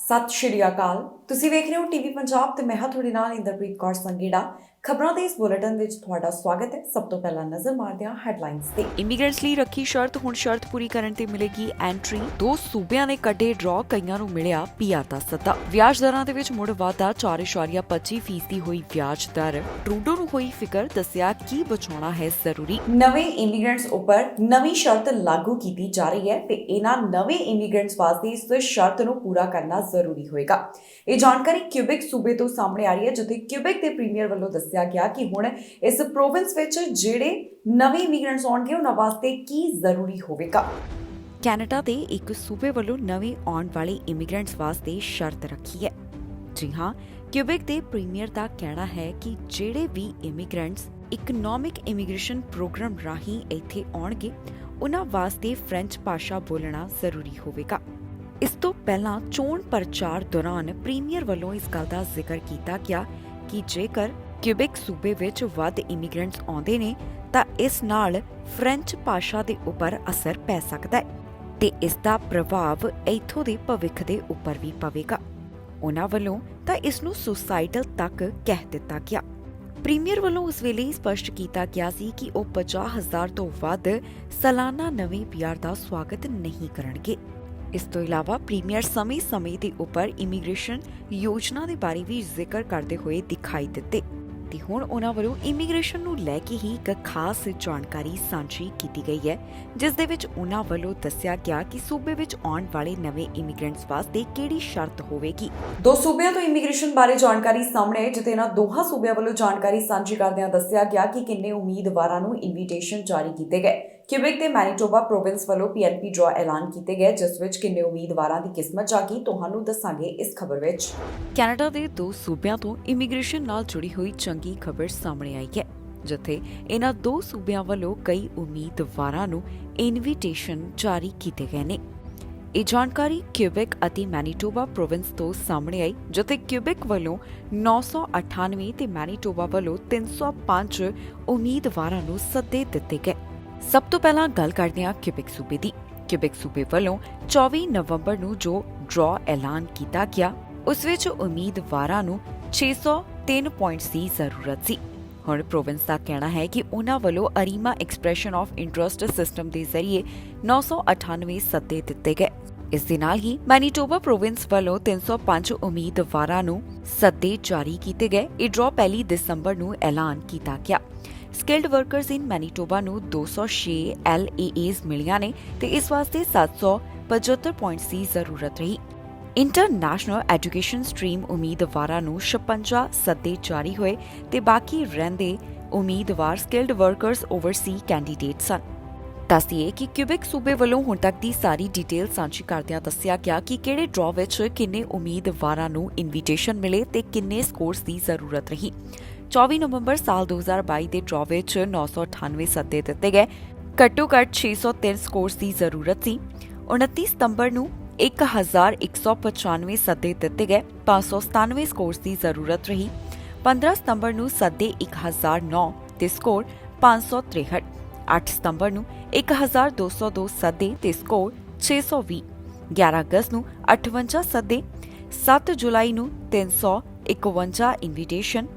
ਸਤਿ ਸ਼੍ਰੀ ਅਕਾਲ। ਤੁਸੀਂ ਵੇਖ ਰਹੇ ਹੋ ਟੀਵੀ ਪੰਜਾਬ ਤੇ ਮੈਂ ਹਾਂ ਤੁਹਾਡੇ ਨਾਲ ਇੰਦਰਪ੍ਰੀਤ ਕੌਰ ਸੰਗੇੜਾ। ਖਬਰਾਂ ਦੇ ਇਸ ਬੁਲੇਟਿਨ ਵਿੱਚ ਤੁਹਾਡਾ ਸਵਾਗਤ ਹੈ। ਸਭ ਤੋਂ ਪਹਿਲਾਂ ਨਜ਼ਰ ਮਾਰਦੇ ਹਾਂ ਹੈਡਲਾਈਨਸ ਤੇ। ਇਮੀਗ੍ਰੈਂਟਸ ਲਈ ਰੱਖੀ ਸ਼ਰਤ, ਹੁਣ ਸ਼ਰਤ ਪੂਰੀ ਕਰਨ ਤੇ ਮਿਲੇਗੀ ਐਂਟਰੀ। 2 ਸੂਬਿਆਂ ਨੇ ਕੱਢੇ ਡਰਾਅ, ਕਈਆਂ ਨੂੰ ਮਿਲਿਆ ਪੀਆਰ ਦਾ ਸੱਦਾ। ਵਿਆਜ ਦਰਾਂ ਦੇ ਵਿੱਚ ਮੁੜ ਵਾਧਾ, 4.25% ਹੋਈ ਵਿਆਜ ਦਰ। ਟਰੂਡੋ ਨੂੰ ਹੋਈ ਫਿਕਰ, ਦੱਸਿਆ ਕੀ ਬਚਾਉਣਾ ਹੈ ਜ਼ਰੂਰੀ। ਨਵੇਂ ਇਮੀਗ੍ਰੈਂਟਸ ਉੱਪਰ ਨਵੀਂ ਸ਼ਰਤ ਲਾਗੂ ਕੀਤੀ ਜਾ ਰਹੀ ਹੈ ਤੇ ਇਹਨਾਂ ਨਵੇਂ ਇਮੀਗ੍ਰੈਂਟਸ ਵਾਸਤੇ ਇਸ ਸ਼ਰਤ ਨੂੰ ਪੂਰਾ ਕਰਨਾ ਜ਼ਰੂਰੀ ਹੋਏਗਾ। ਇਹ ਜਾਣਕਾਰੀ ਕਿਊਬਿਕ ਸੂਬੇ ਤੋਂ ਸਾਹਮਣੇ ਆ ਰਹੀ ਹੈ, ਜਿੱਥੇ ਕਿਊਬਿਕ ਦੇ ਪ੍ਰੀਮੀਅਰ ਵੱਲੋਂ ਦੱਸਿਆ ਗਿਆ ਕਿ ਹੁਣ ਇਸ ਪ੍ਰੋਵਿੰਸ ਵਿੱਚ ਜਿਹੜੇ ਨਵੇਂ ਇਮੀਗ੍ਰੈਂਟਸ ਆਉਣਗੇ ਉਹਨਾਂ ਵਾਸਤੇ ਕੀ ਜ਼ਰੂਰੀ ਹੋਵੇਗਾ। ਕੈਨੇਡਾ ਦੇ ਇੱਕ ਸੂਬੇ ਵੱਲੋਂ ਨਵੇਂ ਆਉਣ ਵਾਲੇ ਇਮੀਗ੍ਰੈਂਟਸ ਵਾਸਤੇ ਸ਼ਰਤ ਰੱਖੀ ਹੈ। ਜੀ ਹਾਂ, ਕਿਊਬਿਕ ਦੇ ਪ੍ਰੀਮੀਅਰ ਦਾ ਕਹਿਣਾ ਹੈ ਕਿ ਜਿਹੜੇ ਵੀ ਇਮੀਗ੍ਰੈਂਟਸ ਇਕਨੋਮਿਕ ਇਮੀਗ੍ਰੇਸ਼ਨ ਪ੍ਰੋਗਰਾਮ ਰਾਹੀਂ ਇੱਥੇ ਆਉਣਗੇ, ਉਹਨਾਂ ਵਾਸਤੇ ਫ੍ਰੈਂਚ ਭਾਸ਼ਾ ਬੋਲਣਾ ਜ਼ਰੂਰੀ ਹੋਵੇਗਾ। ਇਸ ਤੋਂ ਪਹਿਲਾਂ ਚੋਣ ਪ੍ਰਚਾਰ ਦੌਰਾਨ ਪ੍ਰੀਮੀਅਰ ਵੱਲੋਂ ਇਸ ਗੱਲ ਦਾ ਜ਼ਿਕਰ ਕੀਤਾ ਗਿਆ ਕਿ ਜੇਕਰ ਕਿਊਬਿਕ ਸੂਬੇ ਵਿੱਚ ਵੱਧ ਇਮੀਗ੍ਰੈਂਟਸ ਆਉਂਦੇ ਨੇ ਤਾਂ ਇਸ ਨਾਲ ਫ੍ਰੈਂਚ ਭਾਸ਼ਾ ਦੇ ਉੱਪਰ ਅਸਰ ਪੈ ਸਕਦਾ ਹੈ ਤੇ ਇਸ ਦਾ ਪ੍ਰਭਾਵ ਇੱਥੋਂ ਦੇ ਭਵਿੱਖ ਦੇ ਉੱਪਰ ਵੀ ਪਵੇਗਾ। ਉਹਨਾਂ ਵੱਲੋਂ ਤਾਂ ਇਸ ਨੂੰ ਸੁਸਾਈਡਲ ਤੱਕ ਕਹਿ ਦਿੱਤਾ ਗਿਆ। ਪ੍ਰੀਮੀਅਰ ਵੱਲੋਂ ਉਸ ਵੇਲੇ ਸਪਸ਼ਟ ਕੀਤਾ ਗਿਆ ਸੀ ਕਿ ਉਹ 50,000 ਤੋਂ ਵੱਧ ਸਾਲਾਨਾ ਨਵੇਂ ਪੀਆਰ ਦਾ ਸਵਾਗਤ ਨਹੀਂ ਕਰਨਗੇ। ਇਸ ਤੋਂ ਇਲਾਵਾ ਪ੍ਰੀਮੀਅਰ ਸਮੇਂ-ਸਮੇਂ ਦੇ ਉੱਪਰ ਇਮੀਗ੍ਰੇਸ਼ਨ ਯੋਜਨਾ ਦੇ ਬਾਰੇ ਵੀ ਜ਼ਿਕਰ ਕਰਦੇ ਹੋਏ ਦਿਖਾਈ ਦਿੱਤੇ ਤੇ ਹੁਣ ਉਹਨਾਂ ਵੱਲੋਂ ਇਮੀਗ੍ਰੇਸ਼ਨ ਨੂੰ ਲੈ ਕੇ ਹੀ ਇੱਕ ਖਾਸ ਜਾਣਕਾਰੀ ਸਾਂਝੀ ਕੀਤੀ ਗਈ ਹੈ, ਜਿਸ ਦੇ ਵਿੱਚ ਉਹਨਾਂ ਵੱਲੋਂ ਦੱਸਿਆ ਗਿਆ ਕਿ ਸੂਬੇ ਵਿੱਚ ਆਉਣ ਵਾਲੇ ਨਵੇਂ ਇਮੀਗ੍ਰੈਂਟਸ ਵਾਸਤੇ ਕਿਹੜੀ ਸ਼ਰਤ ਹੋਵੇਗੀ। 2 ਸੂਬਿਆਂ ਤੋਂ ਇਮੀਗ੍ਰੇਸ਼ਨ ਬਾਰੇ ਜਾਣਕਾਰੀ ਸਾਹਮਣੇ ਆਈ, ਜਿੱਥੇ ਇਹਨਾਂ ਦੋਹਾਂ ਸੂਬਿਆਂ ਵੱਲੋਂ ਜਾਣਕਾਰੀ ਸਾਂਝੀ ਕਰਦਿਆਂ ਦੱਸਿਆ ਗਿਆ ਕਿ ਕਿੰਨੇ ਉਮੀਦਵਾਰਾਂ ਨੂੰ ਇਨਵੀਟੇਸ਼ਨ ਜਾਰੀ ਕੀਤੇ ਗਏ। ਕਿਊਬਿਕ ਤੇ ਮੈਨੀਟੋਬਾ ਪ੍ਰੋਵਿੰਸ ਵੱਲੋਂ ਪੀਐਨਪੀ ਡਰਾਅ ਐਲਾਨ ਕੀਤੇ ਗਏ, ਜਿਸ ਵਿੱਚ ਕਿੰਨੇ ਉਮੀਦਵਾਰਾਂ ਦੀ ਕਿਸਮਤ ਜਾਗੀ ਤੁਹਾਨੂੰ ਦੱਸਾਂਗੇ ਇਸ ਖਬਰ ਵਿੱਚ। ਕੈਨੇਡਾ ਦੇ 2 ਸੂਬਿਆਂ ਤੋਂ ਇਮੀਗ੍ਰੇਸ਼ਨ ਨਾਲ ਜੁੜੀ ਹੋਈ ਚੰਗੀ ਖਬਰ ਸਾਹਮਣੇ ਆਈ ਹੈ, ਜਿੱਥੇ ਇਹਨਾਂ 2 ਸੂਬਿਆਂ ਵੱਲੋਂ ਕਈ ਉਮੀਦਵਾਰਾਂ ਨੂੰ ਇਨਵੀਟੇਸ਼ਨ ਜਾਰੀ ਕੀਤੇ ਗਏ ਨੇ। ਇਹ ਜਾਣਕਾਰੀ ਕਿਊਬਿਕ ਅਤੇ ਮੈਨੀਟੋਬਾ ਪ੍ਰੋਵਿੰਸ ਤੋਂ ਸਾਹਮਣੇ ਆਈ, ਜਿੱਥੇ ਕਿਊਬਿਕ ਵੱਲੋਂ 998 ਤੇ ਮੈਨੀਟੋਬਾ ਵੱਲੋਂ 305 ਉਮੀਦਵਾਰਾਂ ਨੂੰ ਸੱਦੇ ਦਿੱਤੇ ਗਏ। ਸਭ ਤੋਂ ਪਹਿਲਾਂ ਗੱਲ ਕਰਦੇ ਹਾਂ ਕਿਊਬਿਕ ਸੂਬੇ ਦੀ। ਕਿਊਬਿਕ ਸੂਬੇ ਵੱਲੋਂ 24 ਨਵੰਬਰ ਨੂੰ ਜੋ ਡਰਾਅ ਐਲਾਨ ਕੀਤਾ ਗਿਆ, ਉਸ ਵਿੱਚ ਉਮੀਦਵਾਰਾਂ ਨੂੰ 603 ਪੁਆਇੰਟਸ ਦੀ ਜ਼ਰੂਰਤ ਸੀ। ਹੁਣ ਪ੍ਰੋਵਿੰਸ ਦਾ ਕਹਿਣਾ ਹੈ ਕਿ ਉਹਨਾਂ ਵੱਲੋਂ ਅਰੀਮਾ ਐਕਸਪ੍ਰੈਸ਼ਨ ਆਫ ਇੰਟਰਸਟ ਸਿਸਟਮ ਦੇ ਜ਼ਰੀਏ 998 ਸੱਦੇ ਦਿੱਤੇ ਗਏ। ਇਸ ਦੇ ਨਾਲ ਹੀ ਮੈਨੀਟੋਬਾ ਪ੍ਰੋਵਿੰਸ ਵੱਲੋਂ 305 ਉਮੀਦਵਾਰਾਂ ਨੂੰ ਸੱਦੇ ਜਾਰੀ ਕੀਤੇ ਗਏ। ਇਹ ਡਰਾਅ 1 ਦਸੰਬਰ ਨੂੰ ਐਲਾਨ ਕੀਤਾ ਗਿਆ। ਸਕਿਲਡ ਵਰਕਰਸ ਇਨ ਮੈਨੀਟੋਬਾ ਨੂੰ 206 LAAs ਮਿਲੀਆਂ ਨੇ ਤੇ ਇਸ ਵਾਸਤੇ 775 ਪੁਆਇੰਟਸ ਦੀ ਜ਼ਰੂਰਤ ਰਹੀ। ਇੰਟਰਨੈਸ਼ਨਲ ਐਜੂਕੇਸ਼ਨ ਸਟਰੀਮ ਉਮੀਦਵਾਰਾਂ ਨੂੰ 56 ਸੱਦੇ ਜਾਰੀ ਹੋਏ ਤੇ ਬਾਕੀ ਰਹਿੰਦੇ ਉਮੀਦਵਾਰ ਸਕਿਲਡ ਵਰਕਰਸ ਓਵਰਸੀ ਕੈਂਡੀਡੇਟ ਸਨ। ਦੱਸੀਏ ਕਿ ਕਿਊਬਿਕ ਸੂਬੇ ਵੱਲੋਂ ਹੁਣ ਤੱਕ ਦੀ ਸਾਰੀ ਡਿਟੇਲ ਸਾਂਝੀ ਕਰਦਿਆਂ ਦੱਸਿਆ ਗਿਆ ਕਿ ਕਿਹੜੇ ਡਰਾਅ ਵਿੱਚ ਕਿੰਨੇ ਉਮੀਦਵਾਰਾਂ ਨੂੰ ਇਨਵੀਟੇਸ਼ਨ ਮਿਲੇ ਤੇ ਕਿੰਨੇ ਸਕੋਰਸ ਦੀ ਜ਼ਰੂਰਤ ਰਹੀ। 24 ਨਵੰਬਰ ਸਾਲ 2022 ਦੇ ਡਰਾਅ ਵਿੱਚ 998 ਸੱਦੇ ਦਿੱਤੇ ਗਏ। ਘੱਟੋ ਘੱਟ 603 ਸਕੋਰਸ ਦੀ ਜ਼ਰੂਰਤ ਸੀ। 29 ਸਤੰਬਰ ਨੂੰ 1195 ਸੱਦੇ ਦਿੱਤੇ ਗਏ। 597 ਸਕੋਰਸ ਦੀ ਜ਼ਰੂਰਤ ਰਹੀ। 15 ਸਤੰਬਰ ਨੂੰ ਸੱਦੇ 1009 ਤੇ ਸਕੋਰ 563। 8 ਸਤੰਬਰ ਨੂੰ 1202 ਸੱਦੇ ਤੇ ਸਕੋਰ 620। 11 ਅਗਸਤ ਨੂੰ 58 ਸੱਦੇ। 7 ਜੁਲਾਈ ਨੂੰ 351 ਇਨਵੀਟੇਸ਼ਨ।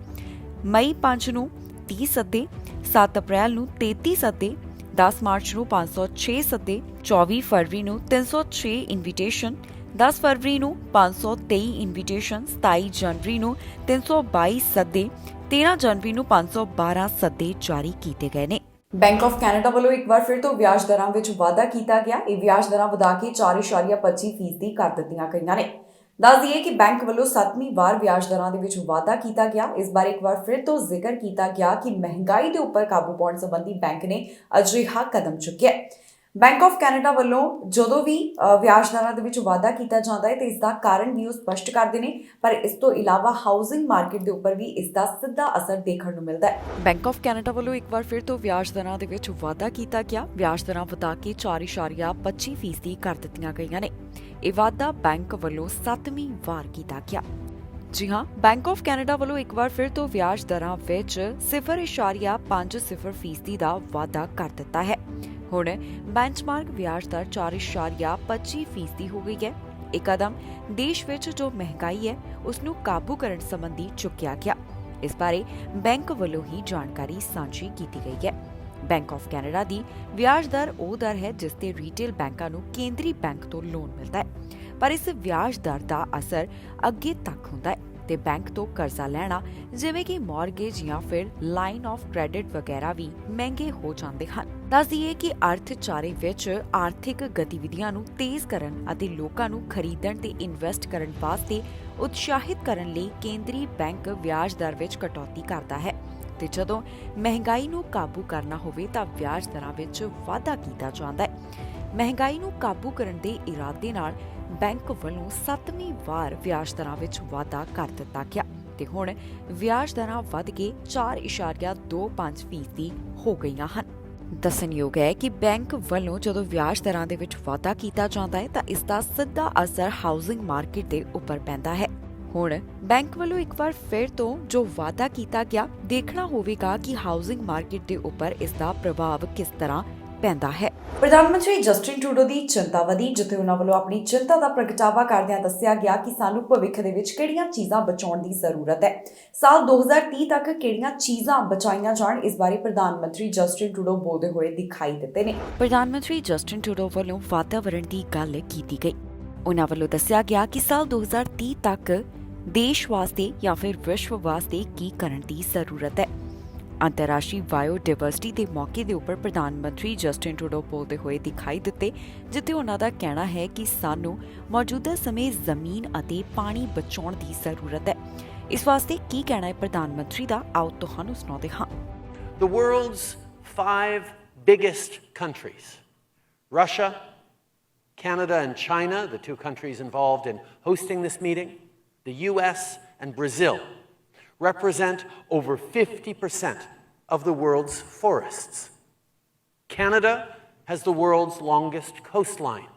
ਮਈ 5 ਨੂੰ 30 ਸੱਦੇ। 7 ਅਪ੍ਰੈਲ ਨੂੰ 33 ਸੱਦੇ। 10 ਮਾਰਚ ਨੂੰ 506 ਸੱਦੇ। 24 ਫਰਵਰੀ ਨੂੰ 306 ਇਨਵੀਟੇਸ਼ਨ। 10 ਫਰਵਰੀ ਨੂੰ 523 ਇਨਵੀਟੇਸ਼ਨ। 27 ਜਨਵਰੀ ਨੂੰ 322 ਸੱਦੇ। 13 ਜਨਵਰੀ ਨੂੰ 512 ਸੱਦੇ ਜਾਰੀ ਕੀਤੇ ਗਏ ਨੇ। ਬੈਂਕ ਆਫ ਕੈਨੇਡਾ ਵੱਲੋਂ ਇੱਕ ਵਾਰ ਫਿਰ ਤੋਂ ਵਿਆਜ ਦਰਾਂ ਵਿੱਚ ਵਾਧਾ ਕੀਤਾ ਗਿਆ। ਇਹ ਵਿਆਜ ਦਰਾਂ ਵਧਾ ਕੇ 4.25% ਕਰ ਦਿੱਤੀਆਂ ਗਈਆਂ ਨੇ। ਦੱਸ ਦਈਏ ਕਿ ਬੈਂਕ ਵੱਲੋਂ 7ਵੀਂ ਵਾਰ ਵਿਆਜ ਦਰਾਂ ਦੇ ਵਿੱਚ ਵਾਧਾ ਕੀਤਾ ਗਿਆ। ਇਸ ਬਾਰੇ ਇੱਕ ਵਾਰ ਫਿਰ ਤੋਂ ਜ਼ਿਕਰ ਕੀਤਾ ਗਿਆ ਕਿ ਮਹਿੰਗਾਈ ਦੇ ਉੱਪਰ ਕਾਬੂ ਪਾਉਣ ਸੰਬੰਧੀ ਬੈਂਕ ਨੇ ਅਜਿਹਾ ਕਦਮ ਚੁੱਕਿਆ। ਬੈਂਕ ਆਫ ਕੈਨੇਡਾ ਵੱਲੋਂ ਜਦੋਂ ਵੀ ਵਿਆਜ ਦਰਾਂ ਦੇ ਵਿੱਚ ਵਾਧਾ ਕੀਤਾ ਜਾਂਦਾ ਹੈ ਤੇ ਇਸ ਦਾ ਕਾਰਨ ਵੀ ਉਹ ਸਪਸ਼ਟ ਕਰਦੇ ਨੇ, ਪਰ ਇਸ ਤੋਂ ਇਲਾਵਾ ਹਾਊਸਿੰਗ ਮਾਰਕੀਟ ਦੇ ਉੱਪਰ ਵੀ ਇਸ ਦਾ ਸਿੱਧਾ ਅਸਰ ਦੇਖਣ ਨੂੰ ਮਿਲਦਾ ਹੈ। ਬੈਂਕ ਆਫ ਕੈਨੇਡਾ ਵੱਲੋਂ ਇੱਕ ਵਾਰ ਫਿਰ ਤੋਂ ਵਿਆਜ ਦਰਾਂ ਦੇ ਵਿੱਚ ਵਾਧਾ ਕੀਤਾ ਗਿਆ। ਵਿਆਜ ਦਰਾਂ ਵਧਾ ਕੇ 4.25% ਕਰ ਦਿੱਤੀਆਂ ਗਈਆਂ ਨੇ। ਇਹ ਵਾਧਾ ਬੈਂਕ ਵੱਲੋਂ 7ਵੀਂ ਵਾਰ ਕੀਤਾ ਗਿਆ। ਜੀ ਹਾਂ, ਬੈਂਕ ਆਫ ਕੈਨੇਡਾ ਵੱਲੋਂ ਇੱਕ ਵਾਰ ਫਿਰ ਤੋਂ ਵਿਆਜ ਦਰਾਂ ਵਿੱਚ 0.50% ਦਾ ਵਾਧਾ ਕਰ ਦਿੱਤਾ ਹੈ। ਹੁਣ ਬੈਂਚਮਾਰਕ ਵਿਆਜ ਦਰ 4.25% ਹੋ ਗਈ ਹੈ। ਇਹ ਕਦਮ ਦੇਸ਼ ਵਿੱਚ ਜੋ ਮਹਿੰਗਾਈ ਹੈ ਉਸ ਨੂੰ ਕਾਬੂ ਕਰਨ ਸੰਬੰਧੀ ਚੁੱਕਿਆ ਗਿਆ। ਇਸ ਬਾਰੇ ਬੈਂਕ ਵੱਲੋਂ ਹੀ ਜਾਣਕਾਰੀ ਸਾਂਝੀ ਕੀਤੀ ਗਈ ਹੈ। ਬੈਂਕ ਆਫ ਕੈਨੇਡਾ ਦੀ ਵਿਆਜ ਦਰ ਉਹ ਦਰ ਹੈ ਜਿਸ ਤੇ ਰੀਟੇਲ ਬੈਂਕਾਂ ਨੂੰ ਕੇਂਦਰੀ ਬੈਂਕ ਤੋਂ ਲੋਨ ਮਿਲਦਾ ਹੈ, ਪਰ ਇਸ ਵਿਆਜ ਦਰ ਦਾ ਅਸਰ ਅੱਗੇ ਤੱਕ ਹੁੰਦਾ ਹੈ ਤੇ ਬੈਂਕ ਤੋਂ ਕਰਜ਼ਾ ਲੈਣਾ ਜਿਵੇਂ ਕਿ ਮਾਰਗੇਜ ਜਾਂ ਫਿਰ ਲਾਈਨ ਆਫ ਕ੍ਰੈਡਿਟ ਵਗੈਰਾ ਵੀ ਮਹਿੰਗੇ ਹੋ ਜਾਂਦੇ ਹਨ। ਦੱਸ ਦਈਏ ਕਿ ਅਰਥਚਾਰੇ ਵਿੱਚ ਆਰਥਿਕ ਗਤੀਵਿਧੀਆਂ ਨੂੰ ਤੇਜ਼ ਕਰਨ ਅਤੇ ਲੋਕਾਂ ਨੂੰ ਖਰੀਦਣ ਤੇ ਇਨਵੈਸਟ ਕਰਨ ਵਾਸਤੇ ਉਤਸ਼ਾਹਿਤ ਕਰਨ ਲਈ ਕੇਂਦਰੀ ਬੈਂਕ ਵਿਆਜ ਦਰ ਵਿੱਚ ਕਟੌਤੀ ਕਰਦਾ ਹੈ ਤੇ ਜਦੋਂ ਮਹਿੰਗਾਈ ਨੂੰ ਕਾਬੂ ਕਰਨਾ ਹੋਵੇ ਤਾਂ ਵਿਆਜ ਦਰਾਂ ਵਿੱਚ ਵਾਧਾ ਕੀਤਾ ਜਾਂਦਾ ਹੈ। ਮਹਿੰਗਾਈ ਨੂੰ ਕਾਬੂ ਕਰਨ ਦੇ ਇਰਾਦੇ ਨਾਲ ਬੈਂਕ ਵੱਲੋਂ 7ਵੀਂ ਵਾਰ ਵਿਆਜ ਦਰਾਂ ਵਿੱਚ ਵਾਧਾ ਕਰ ਦਿੱਤਾ ਗਿਆ ਤੇ ਹੁਣ ਵਿਆਜ ਦਰਾਂ ਵੱਧ ਕੇ 4.25% ਹੋ ਗਈਆਂ ਹਨ। ਦੱਸਣਯੋਗ ਹੈ ਕਿ ਬੈਂਕ ਵੱਲੋਂ ਜਦੋਂ ਵਿਆਜ ਦਰਾਂ ਦੇ ਵਿੱਚ ਵਾਧਾ ਕੀਤਾ ਜਾਂਦਾ ਹੈ ਤਾਂ ਇਸ ਦਾ ਸਿੱਧਾ ਅਸਰ ਹਾਊਸਿੰਗ ਮਾਰਕੀਟ ਦੇ ਉੱਪਰ ਪੈਂਦਾ ਹੈ। ਹੁਣ ਬੈਂਕ ਵੱਲੋਂ ਇੱਕ ਵਾਰ ਫਿਰ ਤੋਂ ਜੋ ਵਾਅਦਾ ਕੀਤਾ ਗਿਆ, ਦੇਖਣਾ ਹੋਵੇਗਾ ਕਿ ਹਾਊਸਿੰਗ ਮਾਰਕੀਟ ਦੇ ਉੱਪਰ ਇਸ ਦਾ ਪ੍ਰਭਾਵ ਕਿਸ ਤਰ੍ਹਾਂ ਪੈਂਦਾ ਹੈ। ਪ੍ਰਧਾਨ ਮੰਤਰੀ ਜਸਟਿਨ ਟਰੂਡੋ ਦੀ ਚਿੰਤਾ ਵਧੀ, ਜਿੱਥੇ ਉਹਨਾਂ ਵੱਲੋਂ ਆਪਣੀ ਚਿੰਤਾ ਦਾ ਪ੍ਰਗਟਾਵਾ ਕਰਦਿਆਂ ਦੱਸਿਆ ਗਿਆ ਕਿ ਸਾਨੂੰ ਭਵਿੱਖ ਦੇ ਵਿੱਚ ਕਿਹੜੀਆਂ ਚੀਜ਼ਾਂ ਬਚਾਉਣ ਦੀ ਜ਼ਰੂਰਤ ਹੈ। ਸਾਲ 2030 ਤੱਕ ਕਿਹੜੀਆਂ ਚੀਜ਼ਾਂ ਬਚਾਈਆਂ ਜਾਣ, ਇਸ ਬਾਰੇ ਪ੍ਰਧਾਨ ਮੰਤਰੀ ਜਸਟਿਨ ਟਰੂਡੋ ਬੋਲਦੇ ਹੋਏ ਦਿਖਾਈ ਦਿੱਤੇ ਨੇ। ਪ੍ਰਧਾਨ ਮੰਤਰੀ ਜਸਟਿਨ ਟਰੂਡੋ ਵੱਲੋਂ ਵਾਤਾਵਰਣ ਦੀ ਗੱਲ ਕੀਤੀ ਗਈ। ਉਹਨਾਂ ਵੱਲੋਂ ਦੱਸਿਆ ਗਿਆ ਕਿ ਸਾਲ 2030 ਤੱਕ ਦੇਸ਼ ਵਾਸਤੇ ਜਾਂ ਫਿਰ ਵਿਸ਼ਵ ਵਾਸਤੇ ਕੀ ਕਰਨ ਦੀ ਜ਼ਰੂਰਤ ਹੈ। ਅੰਤਰਰਾਸ਼ਟਰੀ ਬਾਇਓਡਾਇਵਰਸਿਟੀ ਦੇ ਮੌਕੇ ਦੇ ਉੱਪਰ ਪ੍ਰਧਾਨ ਮੰਤਰੀ ਜਸਟਿਨ ਟਰੂਡੋ ਬੋਲਦੇ ਹੋਏ ਦਿਖਾਈ ਦਿੱਤੇ, ਜਿੱਥੇ ਉਹਨਾਂ ਦਾ ਕਹਿਣਾ ਹੈ ਕਿ ਸਾਨੂੰ ਮੌਜੂਦਾ ਸਮੇਂ ਜ਼ਮੀਨ ਅਤੇ ਪਾਣੀ ਬਚਾਉਣ ਦੀ ਜ਼ਰੂਰਤ ਹੈ। ਇਸ ਵਾਸਤੇ ਕੀ ਕਹਿਣਾ ਹੈ ਪ੍ਰਧਾਨ ਮੰਤਰੀ ਦਾ, ਆਓ ਤੁਹਾਨੂੰ ਸੁਣਾਉਂਦੇ ਹਾਂ। The world's 5 biggest countries, Russia, Canada and China, the 2 countries involved in hosting this meeting, the US and Brazil, represent over 50% of the world's forests. Canada has the world's longest coastline.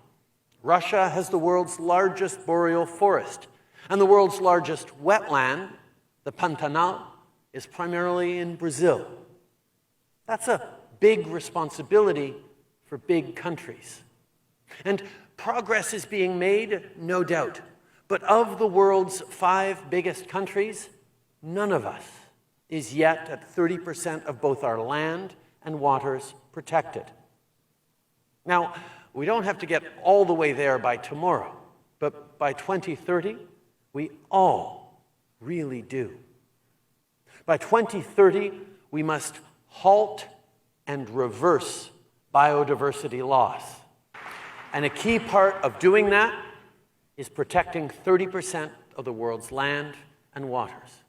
Russia has the world's largest boreal forest. And the world's largest wetland, the Pantanal, is primarily in Brazil. That's a big responsibility for big countries. And progress is being made, no doubt. But of the world's 5 biggest countries, none of us is yet at 30% of both our land and waters protected. Now, we don't have to get all the way there by tomorrow, but by 2030, we all really do. By 2030, we must halt and reverse biodiversity loss. And a key part of doing that is protecting 30% of the world's land and waters.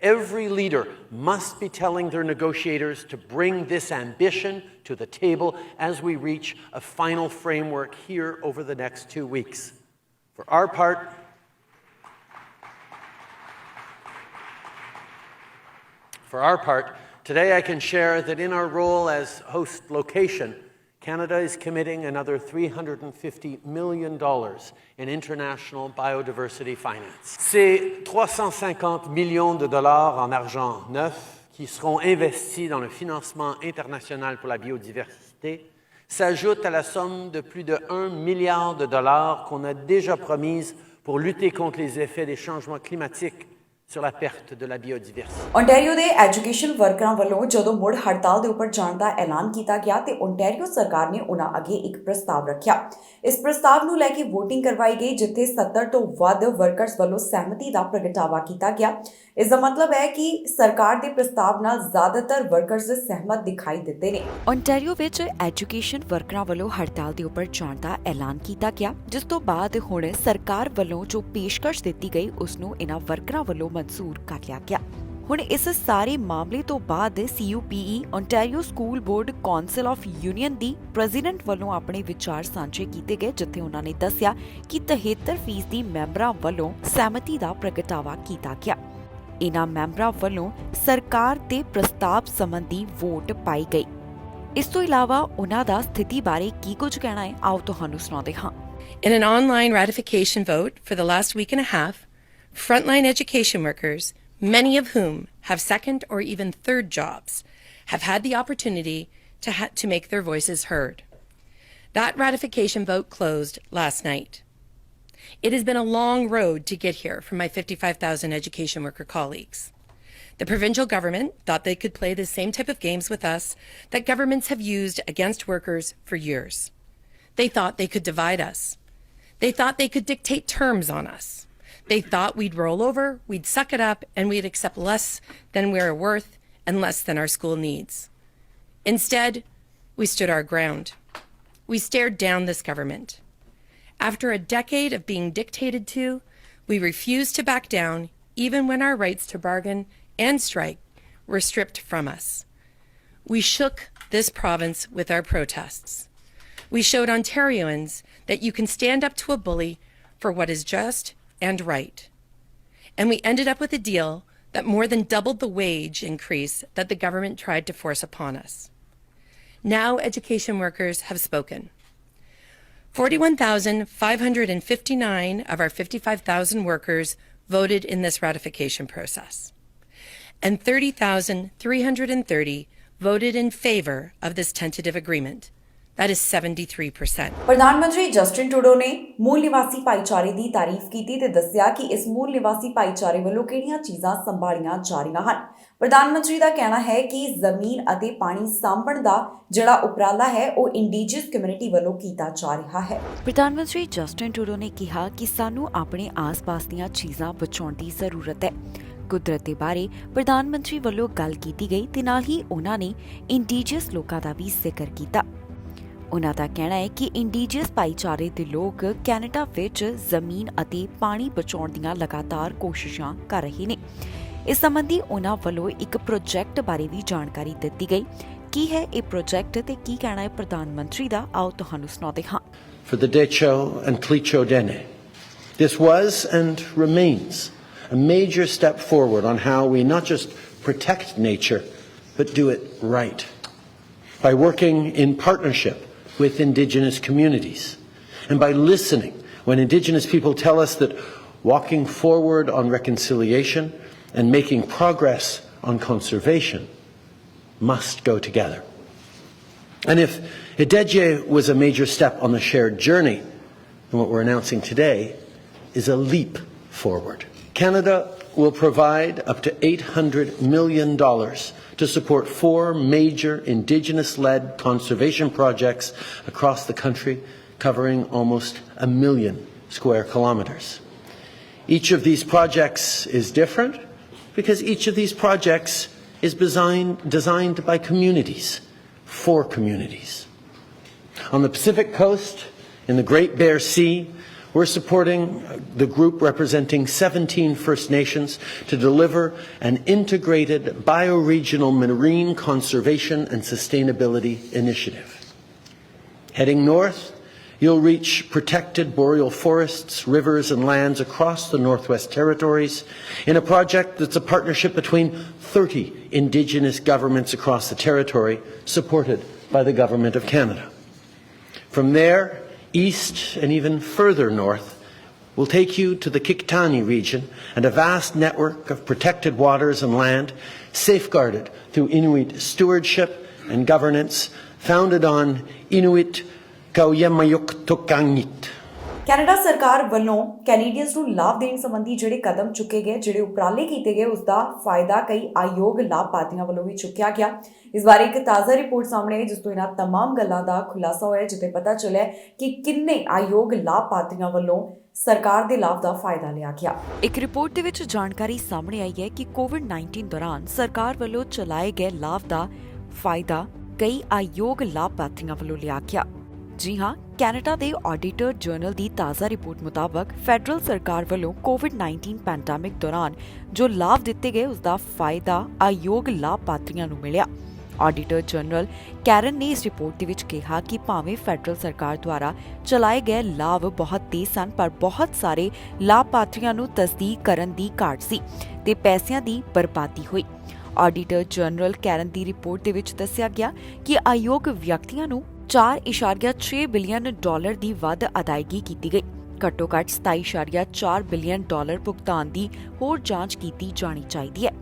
Every leader must be telling their negotiators to bring this ambition to the table as we reach a final framework here over the next 2 weeks. For our part, today I can share that in our role as host location, Canada is committing another $350 million in international biodiversity finance. C'est 350 millions de dollars en argent neuf qui seront investis dans le financement international pour la biodiversité s'ajoutent à la somme de plus de $1 milliard qu'on a déjà promise pour lutter contre les effets des changements climatiques sur la perte de la biodiversité. Ontario ਦੇ education ਵਰਕਰਾਂ ਵੱਲੋਂ ਜਦੋਂ ਮੁੜ ਹੜਤਾਲ ਦੇ ਉੱਪਰ ਜਾਣ ਦਾ ਐਲਾਨ ਕੀਤਾ ਗਿਆ ਤੇ ਓਨਟਾਰੀਓ ਸਰਕਾਰ ਨੇ ਉਹਨਾਂ ਅੱਗੇ ਇੱਕ ਪ੍ਰਸਤਾਵ ਰੱਖਿਆ। ਇਸ ਪ੍ਰਸਤਾਵ ਨੂੰ ਲੈ ਕੇ VOTING ਕਰਵਾਈ ਗਈ, ਜਿੱਥੇ 70 ਤੋਂ ਵੱਧ ਵਰਕਰਸ ਵੱਲੋਂ ਸਹਿਮਤੀ ਦਾ ਪ੍ਰਗਟਾਵਾ ਕੀਤਾ ਗਿਆ। ਇਸ ਦਾ ਮਤਲਬ ਹੈ ਕਿ ਸਰਕਾਰ ਦੇ ਪ੍ਰਸਤਾਵ ਨਾਲ ਜ਼ਿਆਦਾਤਰ ਵਰਕਰਸ ਸਹਿਮਤ ਦਿਖਾਈ ਦਿੱਤੇ ਨੇ। ਓਨਟਾਰੀਓ ਵਿੱਚ ਐਜੂਕੇਸ਼ਨ ਵਰਕਰਾਂ ਵੱਲੋਂ ਹੜਤਾਲ ਦੇ ਉੱਪਰ ਜਾਣ ਦਾ ਐਲਾਨ ਕੀਤਾ ਗਿਆ, ਜਿਸ ਤੋਂ ਬਾਅਦ ਹੁਣ ਸਰਕਾਰ ਵੱਲੋਂ ਜੋ ਪੇਸ਼ਕਸ਼ ਦਿੱਤੀ ਗਈ ਉਸ ਨੂੰ ਇਹਨਾਂ ਵਰਕਰਾਂ ਵੱਲੋਂ ਮਨਜ਼ੂਰ ਕਰ ਲਿਆ ਗਿਆ। ਹੁਣ ਇਸ ਸਾਰੇ ਮਾਮਲੇ ਤੋਂ ਬਾਅਦ CUPE Ontario school board council of union the president ਵੱਲੋਂ ਆਪਣੇ ਵਿਚਾਰ ਸਾਂਝੇ ਕੀਤੇ ਗਏ, ਜਿੱਥੇ ਉਹਨਾਂ ਨੇ ਦੱਸਿਆ ਕਿ 73% ਮੈਂਬਰਾਂ ਵੱਲੋਂ ਸਹਿਮਤੀ ਦਾ ਪ੍ਰਗਟਾਵਾ ਕੀਤਾ ਗਿਆ। ਇਹਨਾਂ ਮੈਂਬਰਾਂ ਵੱਲੋਂ ਸਰਕਾਰ ਦੇ ਪ੍ਰਸਤਾਵ ਸੰਬੰਧੀ ਵੋਟ ਪਾਈ ਗਈ। ਇਸ ਤੋਂ ਇਲਾਵਾ ਉਹਨਾਂ ਦਾ ਸਥਿਤੀ ਬਾਰੇ ਕੀ ਕੁਝ ਕਹਿਣਾ ਹੈ, ਆਓ ਤੁਹਾਨੂੰ ਸੁਣਾਉਂਦੇ ਹਾਂ। In an online ratification vote for the last week and a half, frontline education workers, many of whom have second or even third jobs, have had the opportunity to make their voices heard. That ratification vote closed last night. It has been a long road to get here for my 55,000 education worker colleagues. The provincial government thought they could play the same type of games with us that governments have used against workers for years. They thought they could divide us. They thought they could dictate terms on us. They thought we'd roll over, we'd suck it up, and we'd accept less than we're worth and less than our school needs. Instead, we stood our ground. We stared down this government. After a decade of being dictated to, we refused to back down even when our rights to bargain and strike were stripped from us. We shook this province with our protests. We showed Ontarians that you can stand up to a bully for what is just and right. And we ended up with a deal that more than doubled the wage increase that the government tried to force upon us. Now education workers have spoken. 41,559 of our 55,000 workers voted in this ratification process, and 30,330 voted in favor of this tentative agreement. That is 73%. ਪ੍ਰਧਾਨ ਮੰਤਰੀ Justin Trudeau ਨੇ ਮੂਲ ਨਿਵਾਸੀ ਭਾਈਚਾਰੇ ਦੀ ਤਾਰੀਫ ਕੀਤੀ ਤੇ ਦੱਸਿਆ ਕਿ ਇਸ ਮੂਲ ਨਿਵਾਸੀ ਭਾਈਚਾਰੇ ਵੱਲੋਂ ਕਿਹੜੀਆਂ ਚੀਜ਼ਾਂ ਸੰਭਾਲੀਆਂ ਜਾ ਰਹੀਆਂ ਹਨ। ਪ੍ਰਧਾਨ ਮੰਤਰੀ ਦਾ ਕਹਿਣਾ ਹੈ ਕਿ ਜ਼ਮੀਨ ਅਤੇ ਪਾਣੀ ਸਾਂਭਣ ਦਾ ਜਿਹੜਾ ਉਪਰਾਲਾ ਹੈ ਉਹ ਇੰਡੀਜੀਅਸ ਕਮਿਊਨਿਟੀ ਵੱਲੋਂ ਕੀਤਾ ਜਾ ਰਿਹਾ ਹੈ। ਪ੍ਰਧਾਨ ਮੰਤਰੀ ਜਸਟਿਨ ਟਰੂਡੋ ਨੇ ਕਿਹਾ ਕਿ ਸਾਨੂੰ ਆਪਣੇ ਆਸ-ਪਾਸ ਦੀਆਂ ਚੀਜ਼ਾਂ ਬਚਾਉਣ ਦੀ ਜ਼ਰੂਰਤ ਹੈ। ਕੁਦਰਤ ਦੇ ਬਾਰੇ ਪ੍ਰਧਾਨ ਮੰਤਰੀ ਵੱਲੋਂ ਗੱਲ ਕੀਤੀ ਗਈ ਤੇ ਨਾਲ ਹੀ ਉਹਨਾਂ ਨੇ ਇੰਡੀਜੀਅਸ ਲੋਕਾਂ ਦਾ ਵੀ ਜ਼ਿਕਰ ਕੀਤਾ। ਉਹਨਾਂ ਦਾ ਕਹਿਣਾ ਹੈ ਕਿ ਇੰਡੀਜੀਅਸ ਭਾਈਚਾਰੇ ਦੇ ਲੋਕ ਕੈਨੇਡਾ ਵਿੱਚ ਜ਼ਮੀਨ ਅਤੇ ਪਾਣੀ ਬਚਾਉਣ ਦੀਆਂ ਲਗਾਤਾਰ ਕੋਸ਼ਿਸ਼ਾਂ ਕਰ ਰਹੇ ਨੇ। ਇਸ ਸੰਬੰਧੀ ਉਹਨਾਂ ਵੱਲੋਂ ਇੱਕ ਪ੍ਰੋਜੈਕਟ ਬਾਰੇ ਵੀ ਜਾਣਕਾਰੀ ਦਿੱਤੀ ਗਈ। ਕੀ ਹੈ ਇਹ ਪ੍ਰੋਜੈਕਟ ਤੇ ਕੀ ਕਹਿਣਾ ਹੈ ਪ੍ਰਧਾਨ ਮੰਤਰੀ ਦਾ, ਆਓ ਤੁਹਾਨੂੰ ਸੁਣਾਉਂਦੇ ਹਾਂ। For the Decho and Clecho Dene. This was and remains a major step forward on how we not just protect nature, but do it right. By working in partnership with Indigenous communities, and by listening when Indigenous people tell us that walking forward on reconciliation and making progress on conservation must go together. And if Idejje was a major step on the shared journey, then what we're announcing today is a leap forward. Canada will provide up to $800 million to support 4 major Indigenous-led conservation projects across the country, covering almost 1 million square kilometres. Each of these projects is different because each of these projects is designed by communities, for communities. On the Pacific Coast, in the Great Bear Sea, we're supporting the group representing 17 First Nations to deliver an integrated bioregional marine conservation and sustainability initiative. Heading north, you'll reach protected boreal forests, rivers and lands across the Northwest Territories in a project that's a partnership between 30 Indigenous governments across the territory, supported by the Government of Canada. From there, east and even further north, will take you to the Kiktani region and a vast network of protected waters and land, safeguarded through Inuit stewardship and governance, founded on Inuit Kauyamayuktukangit. Canada ਸਰਕਾਰ ਵੱਲੋਂ Canadians ਨੂੰ ਲਾਭ ਦੇਣ ਸੰਬੰਧੀ ਜਿਹੜੇ ਕਦਮ ਚੁੱਕੇ ਗਏ, ਜਿਹੜੇ ਉਪਰਾਲੇ ਕੀਤੇ ਗਏ, ਉਸ ਦਾ ਫਾਇਦਾ ਕਈ ਆਯੋਗ ਲਾਭਪਾਤਰੀਆਂ ਵੱਲੋਂ ਵੀ ਚੁੱਕਿਆ ਗਿਆ। ਇਸ ਬਾਰੇ ਇੱਕ ਤਾਜ਼ਾ ਰਿਪੋਰਟ ਸਾਹਮਣੇ ਆਈ ਜਿਸ ਤੋਂ ਇਹਨਾਂ तमाम ਗੱਲਾਂ ਦਾ ਖੁਲਾਸਾ ਹੋਇਆ, ਜਿੱਥੇ ਪਤਾ ਚੱਲਿਆ ਕਿ ਕਿੰਨੇ ਆਯੋਗ ਲਾਭਪਾਤਰੀਆਂ ਵੱਲੋਂ ਸਰਕਾਰ ਦੇ ਲਾਭ ਦਾ ਫਾਇਦਾ ਲਿਆ ਗਿਆ। ਇੱਕ ਰਿਪੋਰਟ ਦੇ ਵਿੱਚ ਜਾਣਕਾਰੀ ਸਾਹਮਣੇ ਆਈ ਹੈ ਕਿ ਕੋਵਿਡ-19 ਦੌਰਾਨ ਸਰਕਾਰ ਵੱਲੋਂ ਚਲਾਏ ਗਏ ਲਾਭ ਦਾ ਫਾਇਦਾ ਕਈ ਆਯੋਗ ਲਾਭਪਾਤਰੀਆਂ ਵੱਲੋਂ ਲਿਆ ਗਿਆ। ਜੀ ਹਾਂ, ਕੈਨੇਡਾ ਦੇ ਆਡੀਟਰ ਜਨਰਲ ਦੀ ਤਾਜ਼ਾ ਰਿਪੋਰਟ ਮੁਤਾਬਕ ਫੈਡਰਲ ਸਰਕਾਰ ਵੱਲੋਂ ਕੋਵਿਡ-19 ਪੈਂਡੈਮਿਕ ਦੌਰਾਨ ਜੋ ਲਾਭ ਦਿੱਤੇ ਗਏ ਉਸ ਦਾ ਫਾਇਦਾ ਆਯੋਗ ਲਾਭਪਾਤਰੀਆਂ ਨੂੰ ਮਿਲਿਆ। ਆਡੀਟਰ ਜਨਰਲ ਕੈਰਨ ਨੇ ਇਸ ਰਿਪੋਰਟ ਦੇ ਵਿੱਚ ਕਿਹਾ ਕਿ ਭਾਵੇਂ ਫੈਡਰਲ ਸਰਕਾਰ ਦੁਆਰਾ ਚਲਾਏ ਗਏ ਲਾਭ ਬਹੁਤ ਤੇਜ਼ ਸਨ, ਪਰ ਬਹੁਤ ਸਾਰੇ ਲਾਭਪਾਤਰੀਆਂ ਨੂੰ ਤਸਦੀਕ ਕਰਨ ਦੀ ਘਾਟ ਸੀ ਤੇ ਪੈਸਿਆਂ ਦੀ ਬਰਬਾਦੀ ਹੋਈ। ਆਡੀਟਰ ਜਨਰਲ ਕੈਰਨ ਦੀ ਰਿਪੋਰਟ ਦੇ ਵਿੱਚ ਦੱਸਿਆ ਗਿਆ ਕਿ ਆਯੋਗ ਵਿਅਕਤੀਆਂ ਨੂੰ $4.6 ਬਿਲੀਅਨ ਦੀ ਵੱਧ ਅਦਾਇਗੀ ਕੀਤੀ ਗਈ। ਘੱਟੋ ਘੱਟ $27.4 ਬਿਲੀਅਨ ਭੁਗਤਾਨ ਦੀ ਹੋਰ ਜਾਂਚ ਕੀਤੀ ਜਾਣੀ ਚਾਹੀਦੀ ਹੈ।